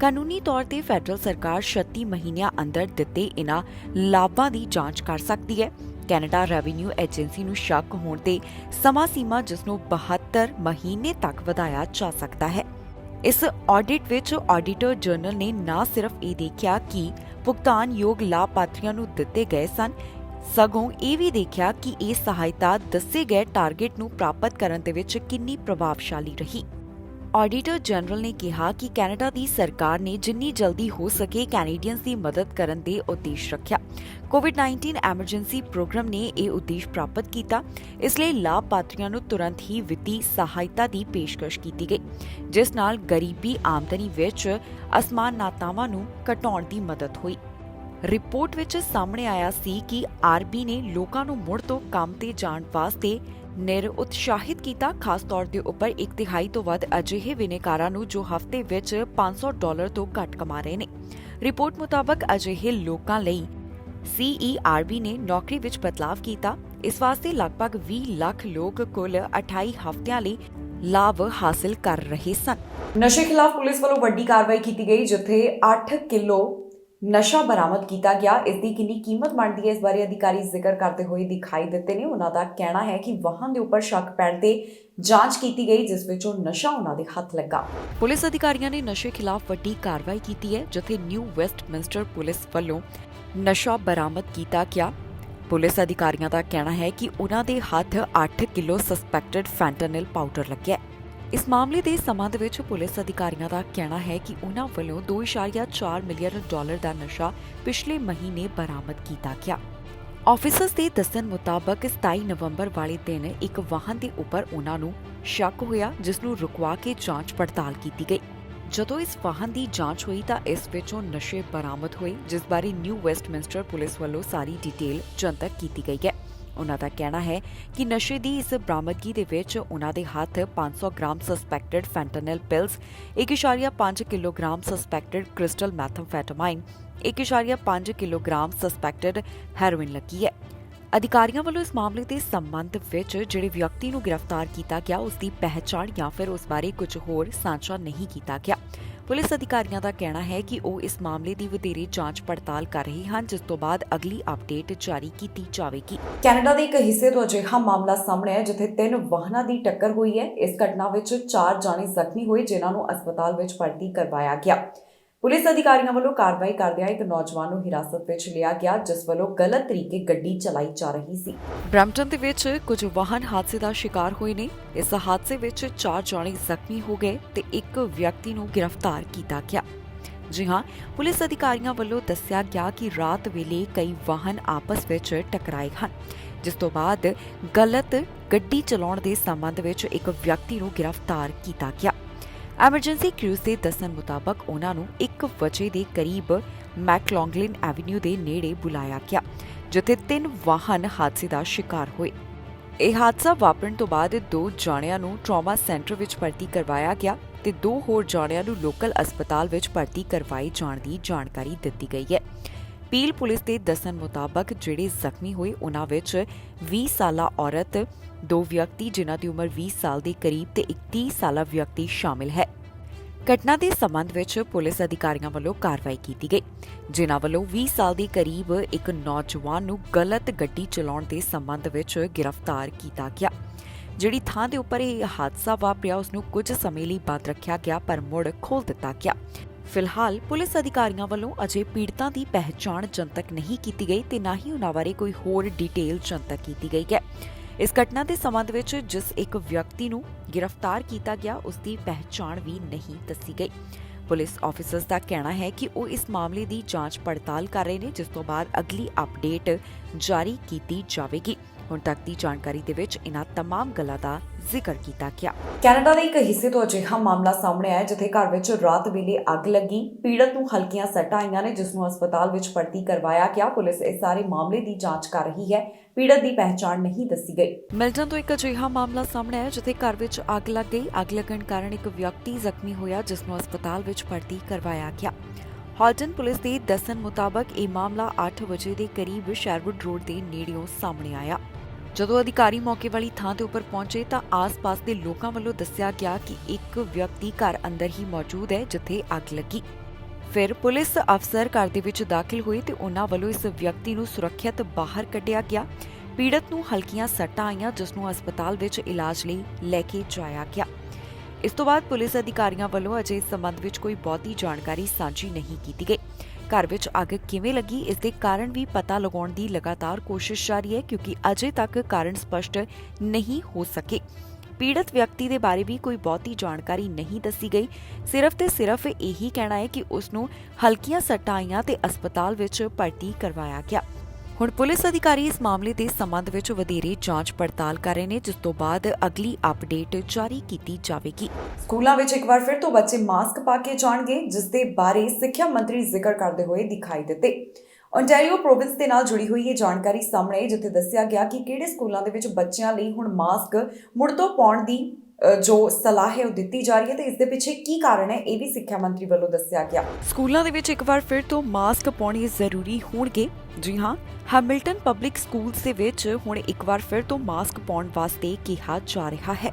ਕਾਨੂੰਨੀ ਤੌਰ ਤੇ ਫੈਡਰਲ ਸਰਕਾਰ 36 ਮਹੀਨਿਆਂ ਅੰਦਰ ਦਿੱਤੇ ਇਨ੍ਹਾਂ ਲਾਭਾਂ ਦੀ ਜਾਂਚ ਕਰ ਸਕਦੀ ਹੈ। ਕੈਨੇਡਾ ਰੈਵਨਿਊ ਏਜੰਸੀ ਨੂੰ ਸ਼ੱਕ ਹੋਣ ਤੇ ਸਮਾਂ ਸੀਮਾ ਜਿਸ ਨੂੰ 72 ਮਹੀਨੇ ਤੱਕ ਵਧਾਇਆ ਜਾ ਸਕਦਾ ਹੈ। ਇਸ ਆਡਿਟ ਵਿੱਚ ਆਡੀਟਰ ਜਨਰਲ ਨੇ ਨਾ ਸਿਰਫ ਇਹ ਦੇਖਿਆ ਕਿ ਭੁਗਤਾਨਯੋਗ ਲਾਭਪਾਤਰੀਆਂ ਨੂੰ ਦਿੱਤੇ ਗਏ ਸਨ, ਸਗੋਂ ਇਹ ਵੀ ਦੇਖਿਆ ਕਿ ਇਹ ਸਹਾਇਤਾ ਦੱਸੇ ਗਏ ਟਾਰਗੇਟ ਨੂੰ ਪ੍ਰਾਪਤ ਕਰਨ ਦੇ ਵਿੱਚ ਕਿੰਨੀ ਪ੍ਰਭਾਵਸ਼ਾਲੀ ਰਹੀ। ਆਡੀਟਰ ਜਨਰਲ ਨੇ ਕਿਹਾ ਕਿ ਕੈਨੇਡਾ ਦੀ ਸਰਕਾਰ ਨੇ ਜਿੰਨੀ ਜਲਦੀ ਹੋ ਸਕੇ ਕੈਨੇਡੀਅਨਸ ਦੀ ਮਦਦ ਕਰਨ ਦੇ ਉਦੇਸ਼ ਰੱਖਿਆ। ਕੋਵਿਡ-19 ਐਮਰਜੈਂਸੀ ਪ੍ਰੋਗਰਾਮ ਨੇ ਇਹ ਉਦੇਸ਼ ਪ੍ਰਾਪਤ ਕੀਤਾ, ਇਸ ਲਈ ਲਾਭਪਾਤਰੀਆਂ ਨੂੰ ਤੁਰੰਤ ਹੀ ਵਿੱਤੀ ਸਹਾਇਤਾ ਦੀ ਪੇਸ਼ਕਸ਼ ਕੀਤੀ ਗਈ, ਜਿਸ ਨਾਲ ਗਰੀਬੀ ਆਮਦਨੀ ਵਿੱਚ ਅਸਮਾਨਤਾਵਾਂ ਨੂੰ ਘਟਾਉਣ ਦੀ ਮਦਦ ਹੋਈ। ਰਿਪੋਰਟ ਵਿੱਚ ਸਾਹਮਣੇ ਆਇਆ ਸੀ ਕਿ ਆਰਬੀ ਨੇ ਲੋਕਾਂ ਨੂੰ ਮੁੜ ਤੋਂ ਕੰਮ ਤੇ ਜਾਣ ਵਾਸਤੇ ਨਿਰਉਤਸ਼ਾਹਿਤ ਕੀਤਾ, ਖਾਸ ਤੌਰ ਦੇ ਉੱਪਰ 1/3 ਤੋਂ ਵੱਧ ਅਜਿਹੇ ਬਿਨੇਕਾਰਾਂ ਨੂੰ ਜੋ ਹਫ਼ਤੇ ਵਿੱਚ $500 ਤੋਂ ਘੱਟ ਕਮਾ ਰਹੇ ਨੇ। ਰਿਪੋਰਟ ਮੁਤਾਬਕ ਅਜਿਹੇ ਲੋਕਾਂ ਲਈ CERB ਨੇ ਨੌਕਰੀ ਵਿੱਚ ਬਦਲਾਵ ਕੀਤਾ। ਇਸ ਵਾਸਤੇ ਲਗਭਗ 20 ਲੱਖ ਲੋਕ ਕੁੱਲ 28 ਹਫ਼ਤਿਆਂ ਲਈ ਲਾਭ ਹਾਸਲ ਕਰ ਰਹੇ ਸਨ। ਨਸ਼ੇ ਖਿਲਾਫ ਪੁਲਿਸ ਵੱਲੋਂ ਵੱਡੀ ਕਾਰਵਾਈ ਕੀਤੀ ਗਈ, ਜਿੱਥੇ 8 ਕਿਲੋ ਨਸ਼ਾ ਬਰਾਮਦ ਕੀਤਾ ਗਿਆ। ਇਸ ਦੀ ਕਿੰਨੀ ਕੀਮਤ ਬਣਦੀ ਹੈ, ਇਸ ਬਾਰੇ ਅਧਿਕਾਰੀ ਜ਼ਿਕਰ ਕਰਦੇ ਹੋਏ ਦਿਖਾਈ ਦਿੱਤੇ ਨੇ। ਉਹਨਾਂ ਦਾ ਕਹਿਣਾ ਹੈ ਕਿ ਵਾਹਨ ਦੇ ਉੱਪਰ ਸ਼ੱਕ ਪੈਣ ਤੇ ਜਾਂਚ ਕੀਤੀ ਗਈ, ਜਿਸ ਵਿੱਚੋਂ ਨਸ਼ਾ ਉਹਨਾਂ ਦੇ ਹੱਥ ਲੱਗਾ। ਪੁਲਿਸ ਅਧਿਕਾਰੀਆਂ ਨੇ ਨਸ਼ੇ ਖਿਲਾਫ ਵੱਡੀ ਕਾਰਵਾਈ ਕੀਤੀ ਹੈ, ਜਿੱਥੇ ਨਿਊ ਵੈਸਟਮਿੰਸਟਰ ਪੁਲਿਸ ਵੱਲੋਂ ਨਸ਼ਾ ਬਰਾਮਦ ਕੀਤਾ ਗਿਆ। ਪੁਲਿਸ ਅਧਿਕਾਰੀਆਂ ਦਾ ਕਹਿਣਾ ਹੈ ਕਿ ਉਹਨਾਂ ਦੇ ਹੱਥ 8 ਕਿਲੋ ਸਸਪੈਕਟਡ ਫੈਂਟਨਿਲ ਪਾਊਡਰ ਲੱਗਿਆ। ਇਸ ਮਾਮਲੇ ਦੇ ਸੰਬੰਧ ਵਿੱਚ ਪੁਲਿਸ ਅਧਿਕਾਰੀਆਂ ਦਾ ਕਹਿਣਾ ਹੈ ਕਿ ਉਹਨਾਂ ਵੱਲੋਂ $2.4 ਮਿਲੀਅਨ ਦਾ ਨਸ਼ਾ ਪਿਛਲੇ ਮਹੀਨੇ ਬਰਾਮਦ ਕੀਤਾ ਗਿਆ। ਆਫੀਸਰਸ ਦੇ ਦੱਸਣ ਮੁਤਾਬਕ 27 ਨਵੰਬਰ ਵਾਲੇ ਦਿਨ ਇੱਕ ਵਾਹਨ ਦੇ ਉੱਪਰ ਉਹਨਾਂ ਨੂੰ ਸ਼ੱਕ ਹੋਇਆ, ਜਿਸ ਨੂੰ ਰੁਕਵਾ ਕੇ ਜਾਂਚ ਪੜਤਾਲ ਕੀਤੀ ਗਈ। ਜਦੋਂ ਇਸ ਵਾਹਨ ਦੀ ਜਾਂਚ ਹੋਈ ਤਾਂ ਇਸ ਵਿੱਚੋਂ ਨਸ਼ੇ ਬਰਾਮਦ ਹੋਏ, ਜਿਸ ਬਾਰੇ ਨਿਊ ਵੈਸਟਮਿੰਸਟਰ ਪੁਲਿਸ ਵੱਲੋਂ ਸਾਰੀ ਡਿਟੇਲ ਜਨਤਕ ਕੀਤੀ ਗਈ ਹੈ। ਉਹਨਾਂ ਦਾ ਕਹਿਣਾ ਹੈ ਕਿ ਨਸ਼ੇ ਦੀ ਇਸ ਬਰਾਮਦਗੀ ਦੇ ਵਿੱਚ ਉਹਨਾਂ ਦੇ ਹੱਥ 500 gram suspected fentanyl pills, 1.5 kilogram suspected crystal methamphetamine, 1.5 kilogram suspected heroin ਲੱਗੀ ਹੈ। ਅਧਿਕਾਰੀਆਂ ਵੱਲੋਂ ਇਸ ਮਾਮਲੇ ਦੇ ਸੰਬੰਧ ਵਿੱਚ ਜਿਹੜੇ ਵਿਅਕਤੀ ਨੂੰ ਗ੍ਰਿਫਤਾਰ ਕੀਤਾ ਗਿਆ, ਉਸ ਦੀ ਪਹਿਚਾਣ ਜਾਂ ਫਿਰ ਉਸ ਬਾਰੇ ਕੁਝ ਹੋਰ ਸਾਂਝਾ ਨਹੀਂ ਕੀਤਾ ਗਿਆ। ਪੁਲਿਸ ਅਧਿਕਾਰੀਆਂ ਦਾ ਕਹਿਣਾ ਹੈ ਕਿ ਉਹ ਇਸ ਮਾਮਲੇ ਦੀ ਵਧੇਰੇ ਜਾਂਚ ਪੜਤਾਲ ਕਰ ਰਹੇ ਹਨ, ਜਿਸ ਤੋਂ ਬਾਅਦ ਅਗਲੀ ਅਪਡੇਟ ਜਾਰੀ ਕੀਤੀ ਜਾਵੇਗੀ। ਕੈਨੇਡਾ ਦੇ ਇੱਕ ਹਿੱਸੇ ਤੋਂ ਅਜਿਹਾ ਮਾਮਲਾ ਸਾਹਮਣੇ ਆਇਆ, ਜਿੱਥੇ 3 ਵਾਹਨਾਂ ਦੀ ਟੱਕਰ ਹੋਈ ਹੈ। ਇਸ ਘਟਨਾ ਵਿੱਚ 4 ਜਾਣੇ ਜ਼ਖਮੀ ਹੋਏ, ਜਿਨ੍ਹਾਂ ਨੂੰ ਹਸਪਤਾਲ ਵਿੱਚ ਭਰਤੀ ਕਰਵਾਇਆ ਗਿਆ। ਪੁਲਿਸ ਅਧਿਕਾਰੀਆਂ ਵੱਲੋਂ ਕਾਰਵਾਈ ਕਰਦਿਆਂ ਇੱਕ ਨੌਜਵਾਨ ਨੂੰ ਹਿਰਾਸਤ ਵਿੱਚ ਲਿਆ ਗਿਆ, ਜਿਸ ਵੱਲੋਂ ਗਲਤ ਤਰੀਕੇ ਗੱਡੀ ਚਲਾਈ ਜਾ ਰਹੀ ਸੀ। ਬਰੈਂਪਟਨ ਦੇ ਵਿੱਚ ਕੁਝ ਵਾਹਨ ਹਾਦਸੇ ਦਾ ਸ਼ਿਕਾਰ ਹੋਏ ਨੇ। ਇਸ ਹਾਦਸੇ ਵਿੱਚ 4 ਜਾਣੇ ਜ਼ਖਮੀ ਹੋ ਗਏ ਤੇ ਇੱਕ ਵਿਅਕਤੀ ਨੂੰ ਗ੍ਰਿਫਤਾਰ ਕੀਤਾ ਗਿਆ। ਜੀ ਹਾਂ, ਪੁਲਿਸ ਅਧਿਕਾਰੀਆਂ ਵੱਲੋਂ ਦੱਸਿਆ ਗਿਆ ਕਿ ਰਾਤ ਵੇਲੇ ਕਈ ਵਾਹਨ ਆਪਸ ਵਿੱਚ ਟਕਰਾਏ ਹਨ, ਜਿਸ ਤੋਂ ਬਾਅਦ ਗਲਤ ਗੱਡੀ ਚਲਾਉਣ ਦੇ ਸੰਬੰਧ ਵਿੱਚ ਇੱਕ ਵਿਅਕਤੀ ਨੂੰ ਗ੍ਰਿਫਤਾਰ ਕੀਤਾ ਗਿਆ। ਐਮਰਜੈਂਸੀ ਕ੍ਰੂਜ਼ ਦੇ ਦੱਸਣ ਮੁਤਾਬਕ ਉਹਨਾਂ ਨੂੰ 1 ਵਜੇ ਦੇ ਕਰੀਬ ਮੈਕਲੌਂਗਲਿਨ ਐਵਨਿਊ ਦੇ ਨੇੜੇ ਬੁਲਾਇਆ ਗਿਆ, ਜਿੱਥੇ 3 ਵਾਹਨ ਹਾਦਸੇ ਦਾ ਸ਼ਿਕਾਰ ਹੋਏ। ਇਹ ਹਾਦਸਾ ਵਾਪਰਨ ਤੋਂ ਬਾਅਦ 2 ਜਾਣਿਆਂ ਨੂੰ ਟਰਾਮਾ ਸੈਂਟਰ ਵਿੱਚ ਭਰਤੀ ਕਰਵਾਇਆ ਗਿਆ ਤੇ 2 ਹੋਰ ਜਾਣਿਆਂ ਨੂੰ ਲੋਕਲ ਹਸਪਤਾਲ ਵਿੱਚ ਭਰਤੀ ਕਰਵਾਏ ਜਾਣ ਦੀ ਜਾਣਕਾਰੀ ਦਿੱਤੀ ਗਈ ਹੈ। ਪੀਲ ਪੁਲਿਸ ਦੇ ਦੱਸਣ ਮੁਤਾਬਕ ਜਿਹੜੇ ਜ਼ਖਮੀ ਹੋਏ ਉਹਨਾਂ ਵਿੱਚ 20 ਸਾਲਾ ਔਰਤ, 2 ਵਿਅਕਤੀ ਜਿਨ੍ਹਾਂ ਦੀ ਉਮਰ 20 ਸਾਲ ਦੇ ਕਰੀਬ ਤੇ ਇੱਕ 30 ਸਾਲਾ ਵਿਅਕਤੀ ਸ਼ਾਮਿਲ ਹੈ। ਘਟਨਾ ਦੇ ਸੰਬੰਧ ਵਿੱਚ ਪੁਲਿਸ ਅਧਿਕਾਰੀਆਂ ਵੱਲੋਂ ਕਾਰਵਾਈ ਕੀਤੀ ਗਈ, ਜਿਨ੍ਹਾਂ ਵੱਲੋਂ 20 ਸਾਲ ਦੇ ਕਰੀਬ ਇੱਕ ਨੌਜਵਾਨ ਨੂੰ ਗਲਤ ਗੱਡੀ ਚਲਾਉਣ ਦੇ ਸੰਬੰਧ ਵਿੱਚ ਗ੍ਰਿਫਤਾਰ ਕੀਤਾ ਗਿਆ। ਜਿਹੜੀ ਥਾਂ ਦੇ ਉੱਪਰ ਇਹ ਹਾਦਸਾ ਵਾਪਰਿਆ ਉਸ ਨੂੰ ਕੁਝ ਸਮੇਂ ਲਈ ਬੰਦ ਰੱਖਿਆ ਗਿਆ, ਪਰ ਮੁੜ ਖੋਲ੍ਹ ਦਿੱਤਾ ਗਿਆ। ਫਿਲਹਾਲ ਪੁਲਿਸ ਅਧਿਕਾਰੀਆਂ ਵੱਲੋਂ ਅਜੇ ਪੀੜਤਾਂ ਦੀ ਪਹਿਚਾਣ ਜਨਤਕ ਨਹੀਂ ਕੀਤੀ ਗਈ ਤੇ ਨਾ ਹੀ ਉਹਨਾਂ ਬਾਰੇ ਕੋਈ ਹੋਰ ਡਿਟੇਲ ਜਨਤਕ ਕੀਤੀ ਗਈ ਹੈ। ਇਸ ਘਟਨਾ ਦੇ ਸੰਬੰਧ ਵਿੱਚ ਜਿਸ ਇੱਕ ਵਿਅਕਤੀ ਨੂੰ ਗ੍ਰਿਫਤਾਰ ਕੀਤਾ ਗਿਆ, ਉਸ ਦੀ ਪਹਿਚਾਣ ਵੀ ਨਹੀਂ ਦੱਸੀ ਗਈ। ਪੁਲਿਸ ਆਫੀਸਰਸ ਦਾ ਕਹਿਣਾ ਹੈ ਕਿ ਉਹ ਇਸ ਮਾਮਲੇ ਦੀ ਜਾਂਚ ਪੜਤਾਲ ਕਰ ਰਹੇ ਨੇ, ਜਿਸ ਤੋਂ ਬਾਅਦ ਅਗਲੀ ਅਪਡੇਟ ਜਾਰੀ ਕੀਤੀ ਜਾਵੇਗੀ। ਹੁਣ ਤੱਕ ਦੀ ਜਾਣਕਾਰੀ ਦੇ ਵਿੱਚ ਇਹਨਾਂ तमाम ਗੱਲਾਂ ਦਾ ਜ਼ਿਕਰ ਕੀਤਾ ਗਿਆ। ਕੈਨੇਡਾ ਦੇ ਇੱਕ ਹਿੱਸੇ ਤੋਂ ਅਜਿਹਾ ਮਾਮਲਾ ਸਾਹਮਣੇ ਆਇਆ, ਜਿੱਥੇ ਘਰ ਵਿੱਚ ਰਾਤ ਵੇਲੇ ਅੱਗ ਲੱਗੀ। ਪੀੜਤ ਨੂੰ ਹਲਕੀਆਂ ਸੱਟਾਂ ਆਈਆਂ ਨੇ, ਜਿਸ ਨੂੰ ਹਸਪਤਾਲ ਵਿੱਚ ਭਰਤੀ ਕਰਵਾਇਆ ਗਿਆ। ਪੁਲਿਸ ਇਸ ਸਾਰੇ ਮਾਮਲੇ ਦੀ ਜਾਂਚ ਕਰ ਰਹੀ ਹੈ। ਪੀੜਤ ਦੀ ਪਹਿਚਾਣ ਨਹੀਂ ਦੱਸੀ ਗਈ। ਮਿਲਟਨ ਤੋਂ ਇੱਕ ਅਜਿਹਾ ਮਾਮਲਾ ਸਾਹਮਣੇ ਆਇਆ, ਜਿੱਥੇ ਘਰ ਵਿੱਚ ਅੱਗ ਲੱਗ ਗਈ। ਅੱਗ ਲੱਗਣ ਕਾਰਨ ਇੱਕ ਵਿਅਕਤੀ ਜ਼ਖਮੀ ਹੋਇਆ, ਜਿਸ ਨੂੰ ਹਸਪਤਾਲ ਵਿੱਚ ਭਰਤੀ ਕਰਵਾਇਆ ਗਿਆ। ਹਾਲਟਨ ਪੁਲਿਸ ਦੇ ਦੱਸਣ ਮੁਤਾਬਕ ਇਹ ਮਾਮਲਾ 8 ਵਜੇ ਦੇ ਕਰੀਬ ਸ਼ੈਰਵੁੱਡ ਰੋਡ ਦੇ ਨੇੜਿਓਂ ਸਾਹਮਣੇ ਆਇਆ। ਜਦੋਂ ਅਧਿਕਾਰੀ ਮੌਕੇ ਵਾਲੀ ਥਾਂ ਤੇ ਉੱਪਰ ਪਹੁੰਚੇ ਤਾਂ ਆਸ-ਪਾਸ ਦੇ ਲੋਕਾਂ ਵੱਲੋਂ ਦੱਸਿਆ ਗਿਆ ਕਿ ਇੱਕ ਵਿਅਕਤੀ ਘਰ ਅੰਦਰ ਹੀ ਮੌਜੂਦ ਹੈ, ਜਿੱਥੇ ਅੱਗ ਲੱਗੀ। ਫਿਰ ਪੁਲਿਸ ਅਫਸਰ ਘਰ ਦੇ ਵਿੱਚ ਦਾਖਲ ਹੋਏ ਤੇ ਉਹਨਾਂ ਵੱਲੋਂ ਇਸ ਵਿਅਕਤੀ ਨੂੰ ਸੁਰੱਖਿਅਤ ਬਾਹਰ ਕੱਢਿਆ ਗਿਆ। ਪੀੜਤ ਨੂੰ ਹਲਕੀਆਂ ਸੱਟਾਂ ਆਈਆਂ, ਜਿਸ ਨੂੰ ਹਸਪਤਾਲ ਵਿੱਚ ਇਲਾਜ ਲਈ ਲੈ ਕੇ ਜਾਇਆ ਗਿਆ। ਇਸ ਤੋਂ ਬਾਅਦ ਪੁਲਿਸ ਅਧਿਕਾਰੀਆਂ ਵੱਲੋਂ ਅਜੇ ਇਸ ਸੰਬੰਧ ਵਿੱਚ ਕੋਈ ਬਹੁਤੀ ਜਾਣਕਾਰੀ ਸਾਂਝੀ ਨਹੀਂ ਕੀਤੀ ਗਈ। ਘਰ ਵਿੱਚ ਅੱਗ ਕਿਵੇਂ ਲੱਗੀ, ਇਸ ਦੇ ਕਾਰਨ ਵੀ ਪਤਾ ਲਗਾਉਣ ਦੀ ਲਗਾਤਾਰ ਕੋਸ਼ਿਸ਼ ਜਾਰੀ ਹੈ, ਕਿਉਂਕਿ ਅਜੇ ਤੱਕ ਕਾਰਨ ਸਪਸ਼ਟ ਨਹੀਂ ਹੋ ਸਕੇ। ਪੀੜਤ ਵਿਅਕਤੀ ਦੇ ਬਾਰੇ ਵੀ ਕੋਈ ਬਹੁਤੀ ਜਾਣਕਾਰੀ ਨਹੀਂ ਦੱਸੀ ਗਈ। ਸਿਰਫ ਤੇ ਸਿਰਫ ਇਹੀ ਕਹਿਣਾ ਹੈ ਕਿ ਉਸ ਨੂੰ ਹਲਕੀਆਂ ਸੱਟਾਂ ਆਈਆਂ ਤੇ ਹਸਪਤਾਲ ਵਿੱਚ ਭਰਤੀ ਕਰਵਾਇਆ ਗਿਆ। ਹੁਣ ਪੁਲਿਸ ਅਧਿਕਾਰੀ ਇਸ ਮਾਮਲੇ ਦੇ ਸੰਬੰਧ ਵਿੱਚ ਵਧੇਰੇ ਜਾਂਚ ਪੜਤਾਲ ਕਰ ਰਹੇ ਨੇ, ਜਿਸ ਤੋਂ ਬਾਅਦ ਅਗਲੀ ਅਪਡੇਟ ਜਾਰੀ ਕੀਤੀ ਜਾਵੇਗੀ। ਸਕੂਲਾਂ ਵਿੱਚ ਇੱਕ ਵਾਰ ਫਿਰ ਤੋਂ ਬੱਚੇ ਮਾਸਕ ਪਾ ਕੇ ਜਾਣਗੇ, ਜਿਸ ਦੇ ਬਾਰੇ ਸਿੱਖਿਆ ਮੰਤਰੀ ਜ਼ਿਕਰ ਕਰਦੇ ਹੋਏ ਦਿਖਾਈ ਦਿੱਤੇ। ਓਨਟਾਰੀਓ ਪ੍ਰੋਵਿੰਸ ਦੇ ਨਾਲ ਜੁੜੀ ਹੋਈ ਇਹ ਜਾਣਕਾਰੀ ਸਾਹਮਣੇ ਆਈ, ਜਿੱਥੇ ਦੱਸਿਆ ਗਿਆ ਕਿ ਕਿਹੜੇ ਸਕੂਲਾਂ ਦੇ ਵਿੱਚ ਬੱਚਿਆਂ ਲਈ ਹੁਣ ਮਾਸਕ ਮੁੜ ਤੋਂ ਪਾਉਣ ਦੀ ਜੋ ਸਲਾਹ ਹੈ ਉਹ ਦਿੱਤੀ ਜਾ ਰਹੀ ਹੈ ਤੇ ਇਸ ਦੇ ਪਿੱਛੇ ਕੀ ਕਾਰਨ ਹੈ, ਇਹ ਵੀ ਸਿੱਖਿਆ ਮੰਤਰੀ ਵੱਲੋਂ ਦੱਸਿਆ ਗਿਆ। ਸਕੂਲਾਂ ਦੇ ਵਿੱਚ ਇੱਕ ਵਾਰ ਫਿਰ ਤੋਂ ਮਾਸਕ ਪਾਉਣੇ ਜ਼ਰੂਰੀ ਹੋਣਗੇ। ਜੀ ਹਾਂ, ਹੈਮਿਲਟਨ ਪਬਲਿਕ ਸਕੂਲਸ ਦੇ ਵਿੱਚ ਹੁਣ ਇੱਕ ਵਾਰ ਫਿਰ ਤੋਂ ਮਾਸਕ ਪਾਉਣ ਵਾਸਤੇ ਕਿਹਾ ਜਾ ਰਿਹਾ ਹੈ।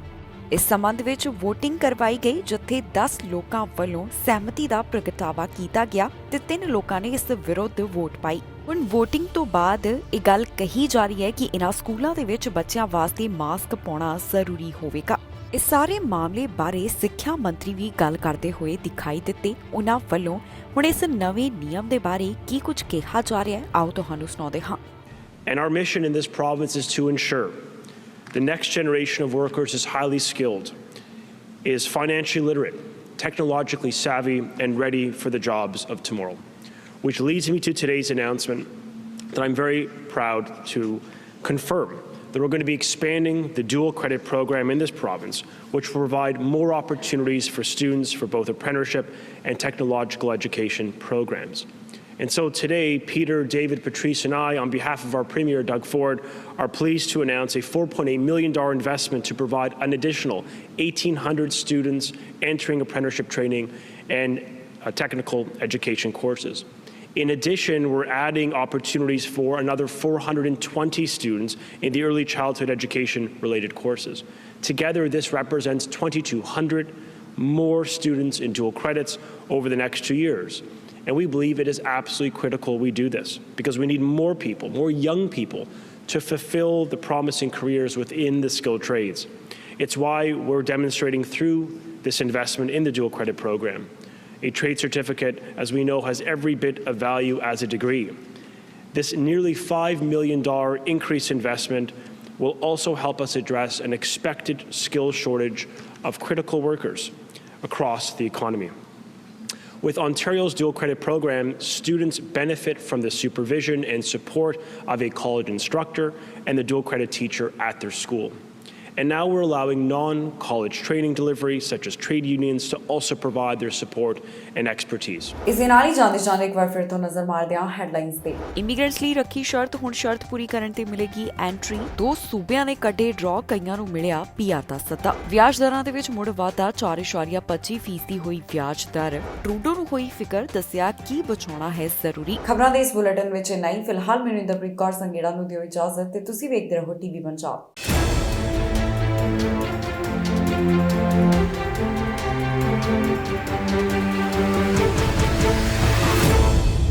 ਇਸ ਸੰਬੰਧ ਵਿੱਚ VOTING ਕਰਵਾਈ ਗਈ, ਜਿੱਥੇ 10 ਲੋਕਾਂ ਵੱਲੋਂ ਸਹਿਮਤੀ ਦਾ ਪ੍ਰਗਟਾਵਾ ਕੀਤਾ ਗਿਆ ਤੇ 3 ਲੋਕਾਂ ਨੇ ਇਸ ਵਿਰੁੱਧ ਵੋਟ ਪਾਈ। ਹੁਣ VOTING ਤੋਂ ਬਾਅਦ ਇਹ ਗੱਲ ਕਹੀ ਜਾ ਰਹੀ ਹੈ ਕਿ ਇਨ੍ਹਾਂ ਸਕੂਲਾਂ ਦੇ ਵਿੱਚ ਬੱਚਿਆਂ ਵਾਸਤੇ ਮਾਸਕ ਪਾਉਣਾ ਜ਼ਰੂਰੀ ਹੋਵੇਗਾ। ਇਸ ਸਾਰੇ ਮਾਮਲੇ ਬਾਰੇ ਸਿੱਖਿਆ ਮੰਤਰੀ ਵੀ ਗੱਲ ਕਰਦੇ ਹੋਏ ਦਿਖਾਈ ਦਿੱਤੇ। ਉਨ੍ਹਾਂ ਵੱਲੋਂ ਹੁਣ ਇਸ ਨਵੇਂ ਨਿਯਮ ਦੇ ਬਾਰੇ ਕੀ ਕੁਝ ਕਿਹਾ ਜਾ ਰਿਹਾ ਹੈ, ਆਓ ਤੁਹਾਨੂੰ ਸੁਣਾਉਂਦੇ ਹਾਂ। And our mission in this province is to ensure the next generation of workers is highly skilled, is financially literate, technologically savvy, and ready for the jobs of tomorrow. Which leads me to today's announcement that I'm very proud to confirm that we're going to be expanding the dual credit program in this province, which will provide more opportunities for students for both apprenticeship and technological education programs. And so today, Peter, David, Patrice, and I, on behalf of our Premier, Doug Ford, are pleased to announce a $4.8 million investment to provide an additional 1,800 students entering apprenticeship training and technical education courses. In addition, we're adding opportunities for another 420 students in the early childhood education-related courses. Together, this represents 2,200 more students in dual credits over the next 2 years. And we believe it is absolutely critical we do this because we need more people, more young people, to fulfill the promising careers within the skilled trades. It's why we're demonstrating through this investment in the dual credit program. A trade certificate, as we know, has every bit of value as a degree. This nearly $5 million increased investment will also help us address an expected skill shortage of critical workers across the economy. With Ontario's dual credit program, students benefit from the supervision and support of a college instructor and the dual credit teacher at their school. And now we're allowing non-college training delivery, such as trade unions, to also provide their support and expertise. ਇਸ ਦੇ ਨਾਲ ਹੀ ਜਾਂਦੇ ਇੱਕ ਵਾਰ ਫਿਰ ਤੋਂ ਨਜ਼ਰ ਮਾਰਦੇ ਹਾਂ ਹੈਡਲਾਈਨਸ ਤੇ। ਇਮੀਗ੍ਰੈਂਟਸ ਲਈ ਰੱਖੀ ਸ਼ਰਤ, ਹੁਣ ਸ਼ਰਤ ਪੂਰੀ ਕਰਨ ਤੇ ਮਿਲੇਗੀ ਐਂਟਰੀ। 2 ਸੂਬਿਆਂ ਨੇ ਕੱਢੇ ਡਰਾਅ, ਕਈਆਂ ਨੂੰ ਮਿਲਿਆ PR ਦਾ ਸੱਦਾ। ਵਿਆਜ ਦਰਾਂ ਦੇ ਵਿੱਚ ਮੁੜ ਵਾਧਾ, 4.25% ਦੀ ਹੋਈ ਵਿਆਜ ਦਰ। ਟਰੂਡੋ ਨੂੰ ਹੋਈ ਫਿਕਰ, ਦੱਸਿਆ ਕੀ ਬਚਾਉਣਾ ਹੈ ਜ਼ਰੂਰੀ। ਖਬਰਾਂ ਦੇ ਇਸ ਬੁਲੇਟਿਨ ਵਿੱਚ ਨਹੀਂ। ਫਿਲਹਾਲ ਮੈਨੂੰ ਇੰਦਰਪ੍ਰੀਤ ਕੌਰ ਸੰਗੇੜਾ ਨੂੰ ਦਿਓ ਇਜਾਜ਼ਤ ਤੇ ਤੁਸੀਂ ਵੇਖਦੇ ਰਹੋ TV ਪੰਜਾਬ।